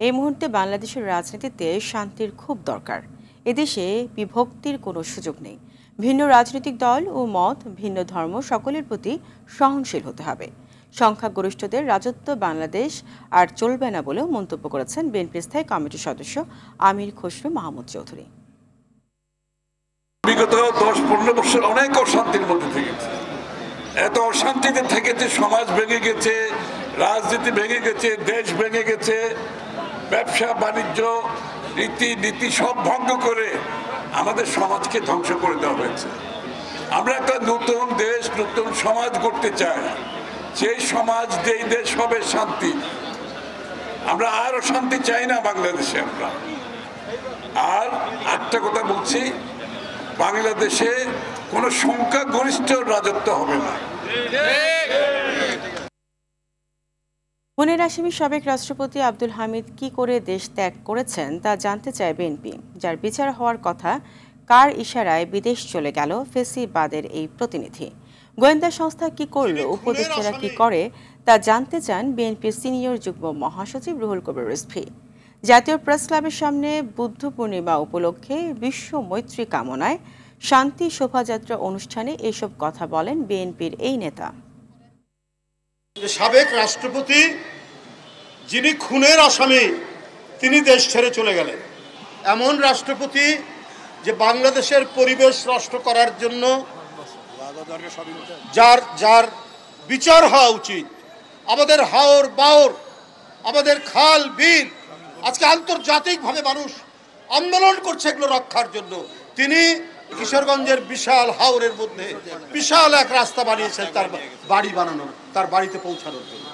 এই মুহূর্তে বাংলাদেশের রাজনীতিতে শান্তির খুব দরকার। এদেশে বিভক্তির কোনো সুযোগ নেই। ভিন্ন রাজনৈতিক দল ও মত, ভিন্ন ধর্ম সকলের প্রতি সহনশীল হতে হবে। সংখ্যাগরিষ্ঠদের রাজত্ব বাংলাদেশ আর চলবে না বলেও মন্তব্য করেছেন বিএনপির স্থায়ী কমিটির সদস্য আমির খসরু মাহমুদ চৌধুরী। বিগত 10-15 বছর অনেক অশান্তির মধ্যে থেকেছে। এত অশান্তিতে থেকেছে, সমাজ ভেঙে গেছে, রাজনীতি ভেঙে গেছে, দেশ ভেঙে গেছে, ব্যবসা বাণিজ্য রীতি নীতি সব ভঙ্গ করে আমাদের সমাজকে ধ্বংস করে দেওয়া হয়েছে। আমরা একটা নতুন দেশ, নতুন সমাজ গড়তে চাই। সেই সমাজ, যেই দেশ হবে শান্তি। আমরা আর শান্তি চাই না বাংলাদেশে। আমরা আর একটা কথা বলছি, বাংলাদেশে কোনো সংখ্যাগরিষ্ঠ রাজত্ব হবে না। খুনের আসামি সাবেক রাষ্ট্রপতি আব্দুল হামিদ কি করে দেশ ত্যাগ করেছেন তা জানতে চায় বিএনপি। যার বিচার হওয়ার কথা, কার ইশারায় বিদেশ চলে গেল ফেসিবাদের এই প্রতিনিধি? গোয়েন্দা সংস্থা কি করলো, উপদেষ্টারা কি করে, তা জানতে চান বিএনপির সিনিয়র যুগ্ম মহাসচিব রুহুল কবির রিজভী। জাতীয় প্রেস ক্লাবের সামনে বুদ্ধ পূর্ণিমা উপলক্ষে বিশ্ব মৈত্রী কামনায় শান্তি শোভাযাত্রা অনুষ্ঠানে এসব কথা বলেন বিএনপির এই নেতা। সাবেক রাষ্ট্রপতি যিনি খুনের আসামি, তিনি দেশ ছেড়ে চলে গেলেন। এমন রাষ্ট্রপতি যে বাংলাদেশের পরিবেশ নষ্ট করার জন্য যার বিচার হওয়া উচিত, আমাদের হাওর বাওর, আমাদের খাল বিল, আজকে আন্তর্জাতিকভাবে মানুষ আন্দোলন করছে এগুলো রক্ষার জন্য, তিনি কিশোরগঞ্জের বিশাল হাওরের মধ্যে বিশাল এক রাস্তা বানিয়েছেন তার বাড়ি বানানোর, তার বাড়িতে পৌঁছানোর জন্য।